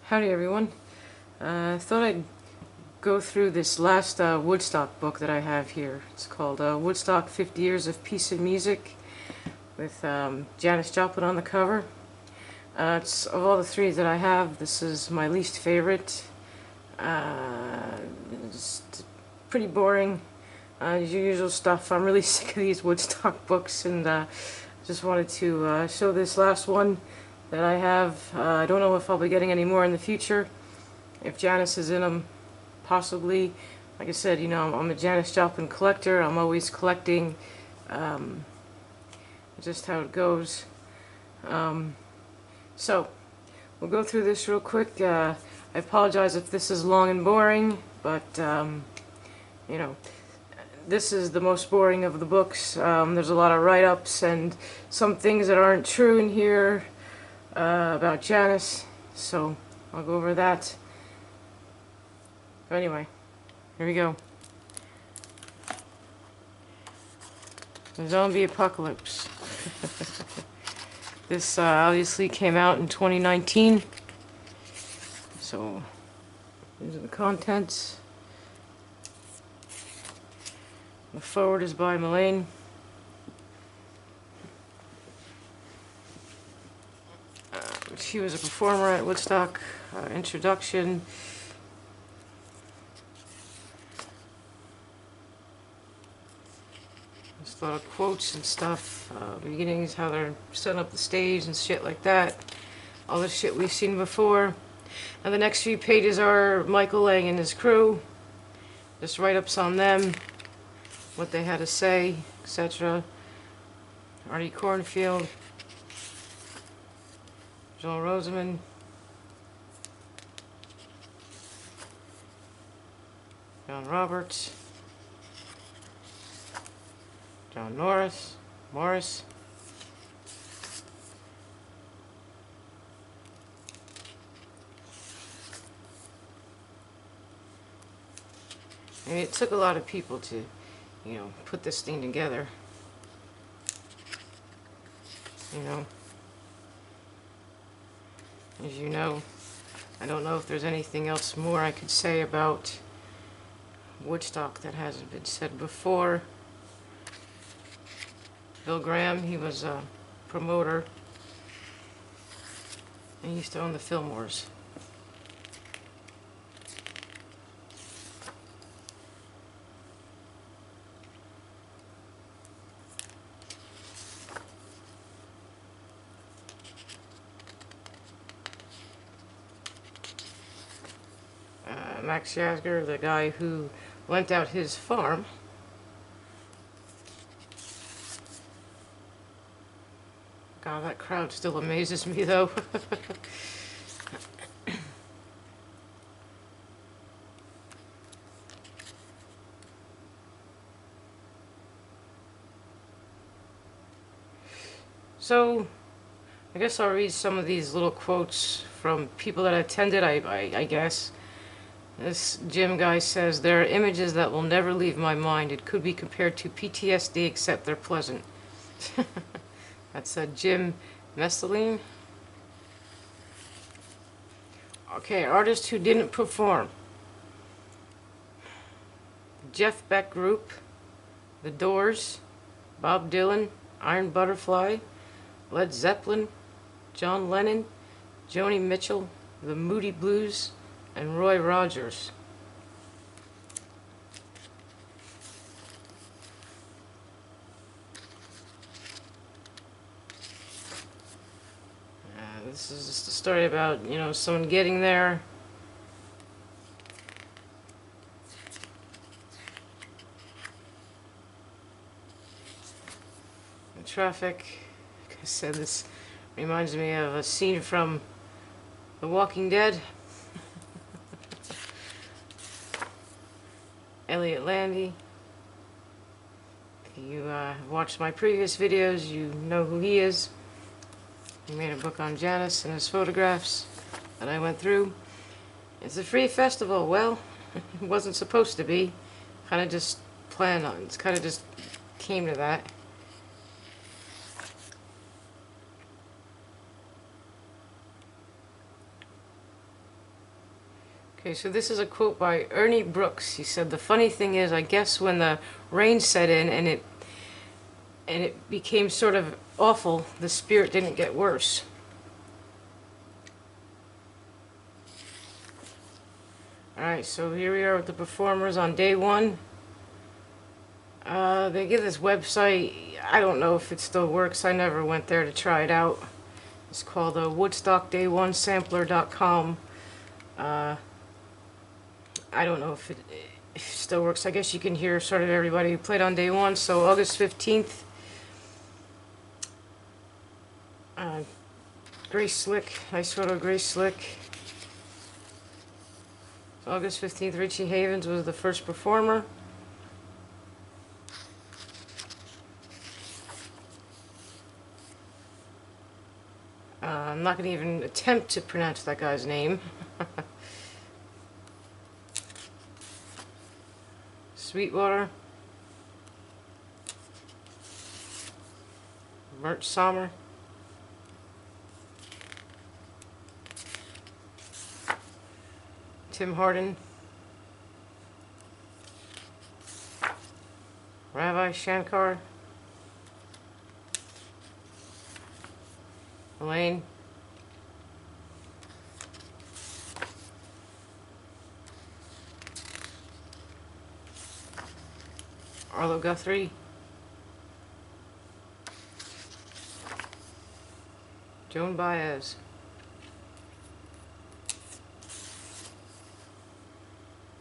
Howdy everyone. I thought I'd go through this last Woodstock book that I have here. It's called Woodstock 50 Years of Peace and Music with Janis Joplin on the cover. It's of all the three that I have, this is my least favorite. It's pretty boring. Your usual stuff. I'm really sick of these Woodstock books, and just wanted to show this last one that I have. I don't know if I'll be getting any more in the future. If Janis is in them, possibly. Like I said, you know, I'm a Janis Joplin collector. I'm always collecting. Just how it goes. So, we'll go through this real quick. I apologize if this is long and boring, but, you know, this is the most boring of the books. There's a lot of write-ups and some things that aren't true in here about Janis, so I'll go over that. But anyway, here we go. The zombie apocalypse. This obviously came out in 2019, so these are the contents. The forward is by Mullane. She was a performer at Woodstock. Introduction. Just a lot of quotes and stuff. Beginnings, how they're setting up the stage and shit like that. All the shit we've seen before. And the next few pages are Michael Lang and his crew. Just write-ups on them, what they had to say, etc. Artie Cornfield. Joel Roseman. John Roberts. John Morris. I mean, it took a lot of people to, you know, put this thing together. You know. As you know, I don't know if there's anything else more I could say about Woodstock that hasn't been said before. Bill Graham, he was a promoter. He used to own the Fillmores. Max Yasgur, the guy who lent out his farm. God, that crowd still amazes me, though. So, I guess I'll read some of these little quotes from people that attended, I guess. This Jim guy says, "There are images that will never leave my mind. It could be compared to PTSD, except they're pleasant." That's Jim Messeline. Okay, artists who didn't perform. Jeff Beck Group, The Doors, Bob Dylan, Iron Butterfly, Led Zeppelin, John Lennon, Joni Mitchell, The Moody Blues, and Roy Rogers. This is just a story about, you know, someone getting there. The traffic. Like I said, this reminds me of a scene from The Walking Dead. Elliot Landy. If you watched my previous videos, you know who he is. He made a book on Janis and his photographs that I went through. It's a free festival. Well, it wasn't supposed to be. Kind of just planned on. It's kind of just came to that. Okay, so this is a quote by Ernie Brooks. He said, "The funny thing is, I guess when the rain set in and it became sort of awful, the spirit didn't get worse." Alright, so here we are with the performers on day one. They give this website, I don't know if it still works, I never went there to try it out. It's called Woodstock Day One Sampler.com. I don't know if it still works. I guess you can hear sort of everybody who played on day one. So August 15th, Grace Slick, nice photo of Grace Slick. So August 15th, Richie Havens was the first performer. I'm not going to even attempt to pronounce that guy's name. Sweetwater. Mert Sommer. Tim Hardin. Ravi Shankar. Elaine. Arlo Guthrie. Joan Baez.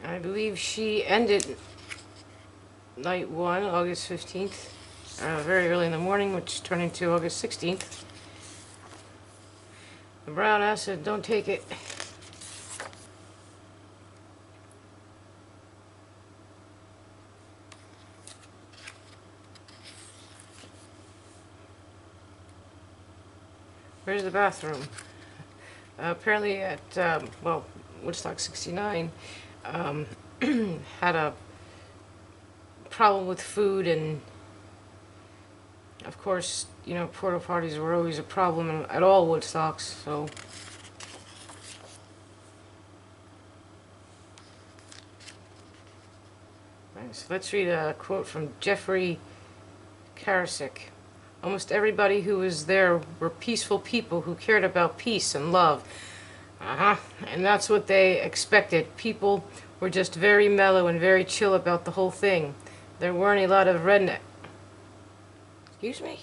I believe she ended night one, August 15th, very early in the morning, which turned into August 16th. The brown acid, don't take it. Where's the bathroom? Apparently at, well, Woodstock 69 had a problem with food, and of course, you know, porta potties were always a problem at all Woodstocks, so. So let's read a quote from Jeffrey Karasik. "Almost everybody who was there were peaceful people who cared about peace and love. And that's what they expected. People were just very mellow and very chill about the whole thing. There weren't a lot of redneck. Excuse me?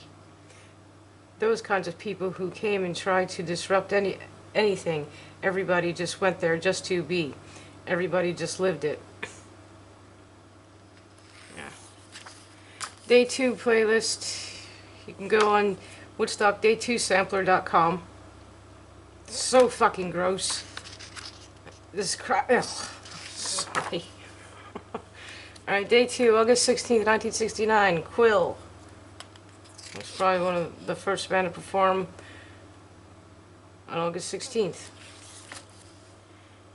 Those kinds of people who came and tried to disrupt anything. Everybody just went there just to be. Everybody just lived it." Yeah. Day 2 playlist. You can go on Woodstock Day 2 Sampler.com. So fucking gross. This crap. Ugh. Sorry. Alright, Day 2, August 16th, 1969. Quill. It was probably one of the first band to perform on August 16th.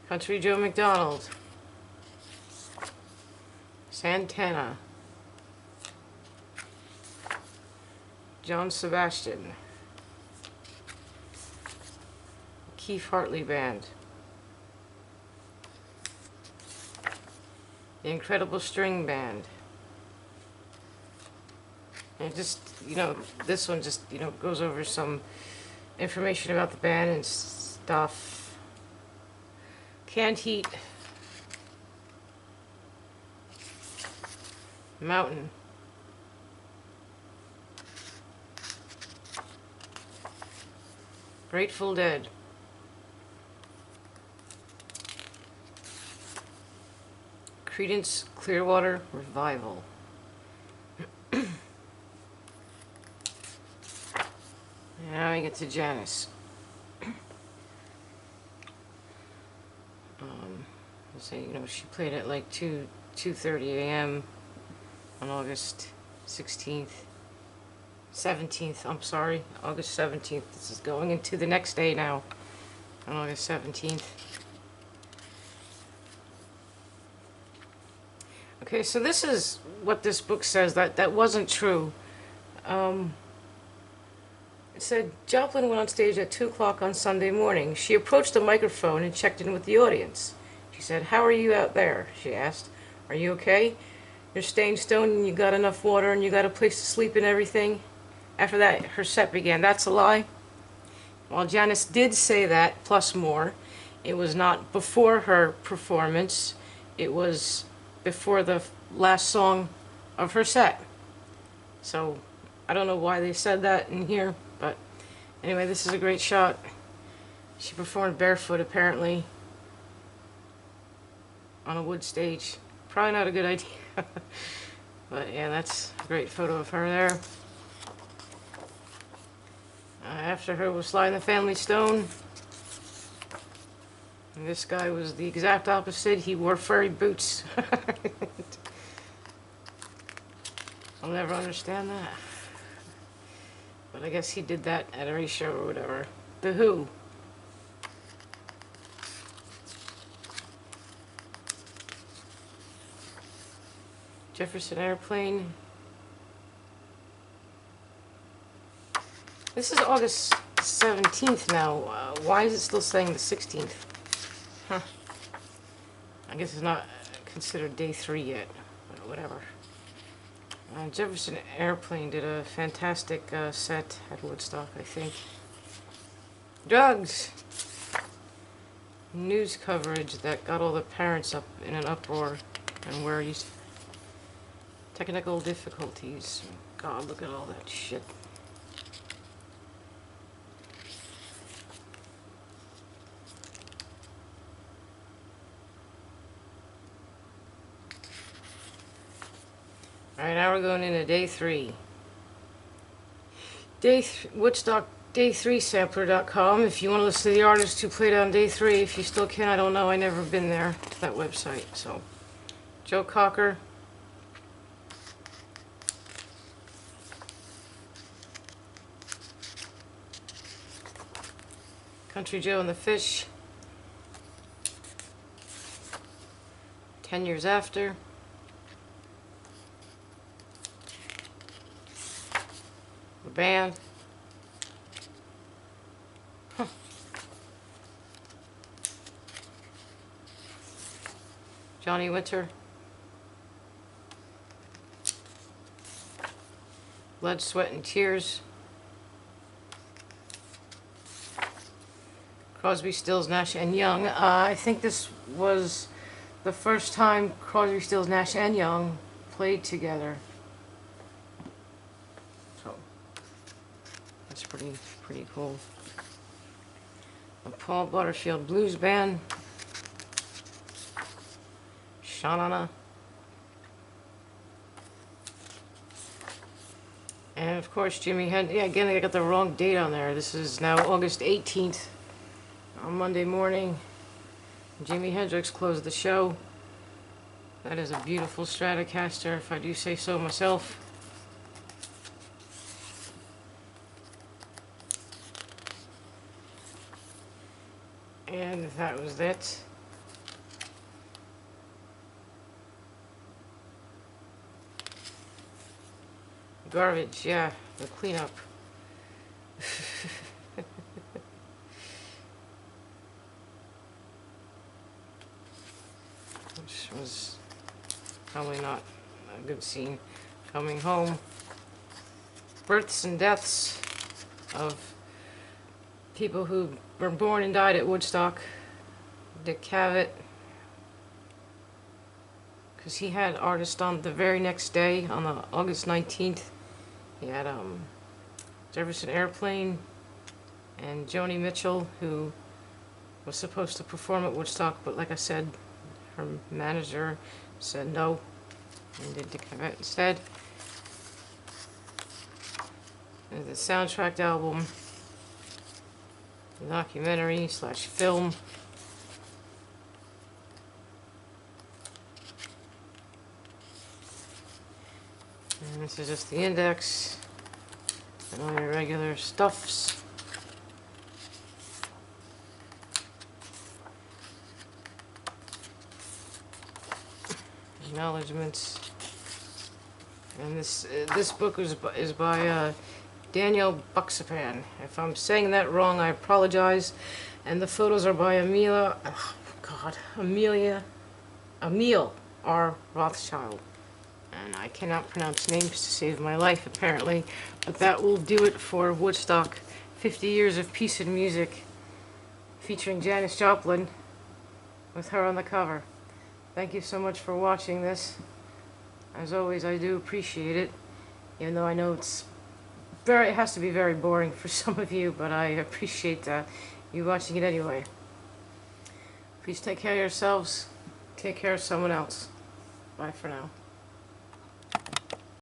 Country Joe McDonald. Santana. John Sebastian. Keith Hartley Band. The Incredible String Band. And just, you know, this one just, you know, goes over some information about the band and stuff. Canned Heat. Mountain. Grateful Dead. Creedence Clearwater Revival. Now we get to Janis. Let's say, you know, she played at like 2:30 a.m. on August 16th. 17th, I'm sorry, August 17th. This is going into the next day now, on August 17th. Okay, so this is what this book says. That wasn't true. It said, Joplin went on stage at 2 o'clock on Sunday morning. She approached the microphone and checked in with the audience. She said, "How are you out there?" she asked. "Are you okay? You're staying stoned and you got enough water and you got a place to sleep and everything?" After that, her set began. That's a lie. While Janis did say that, plus more, it was not before her performance. It was before the last song of her set. So, I don't know why they said that in here, but anyway, this is a great shot. She performed barefoot, apparently, on a wood stage. Probably not a good idea. But yeah, that's a great photo of her there. After her was Sly and the Family Stone. And this guy was the exact opposite. He wore furry boots. I'll never understand that. But I guess he did that at a race show or whatever. The Who. Jefferson Airplane. This is August 17th now. Why is it still saying the 16th? Huh. I guess it's not considered day 3 yet, but whatever. Jefferson Airplane did a fantastic set at Woodstock, I think. Drugs! News coverage that got all the parents up in an uproar and worried. Technical difficulties. God, look at all that shit. Alright, now we're going into day 3. Woodstock day 3 sampler.com. If you want to listen to the artists who played on day 3, if you still can, I don't know. I never been there to that website. So, Joe Cocker. Country Joe and the Fish. 10 years after. The band. Huh. Johnny Winter. Blood, Sweat, and Tears. Crosby, Stills, Nash, and Young. I think this was the first time Crosby, Stills, Nash, and Young played together. So, that's pretty cool. The Paul Butterfield Blues Band. Sha-na-na. And of course, Jimi Hendrix. Yeah, again, I got the wrong date on there. This is now August 18th. On Monday morning, Jimi Hendrix closed the show. That is a beautiful Stratocaster, if I do say so myself. And that was it. Garbage, yeah, the cleanup. Which was probably not a good scene. Coming home. Births and deaths of people who were born and died at Woodstock. Dick Cavett, because he had artists on the very next day, on the August 19th. He had Jefferson Airplane and Joni Mitchell, who was supposed to perform at Woodstock, but like I said, her manager said no and did Dick Cavett instead. And the soundtrack album, the documentary / film. And this is just the index and all your regular stuffs. Acknowledgements. And this book is by Daniel Buxapan. If I'm saying that wrong, I apologize. And the photos are by Amila. Oh, God, Emil R. Rothschild. And I cannot pronounce names to save my life, apparently. But that will do it for Woodstock. 50 Years of Peace and Music, featuring Janis Joplin, with her on the cover. Thank you so much for watching this. As always, I do appreciate it, even though I know it has to be very boring for some of you, but I appreciate you watching it anyway. Please take care of yourselves. Take care of someone else. Bye for now.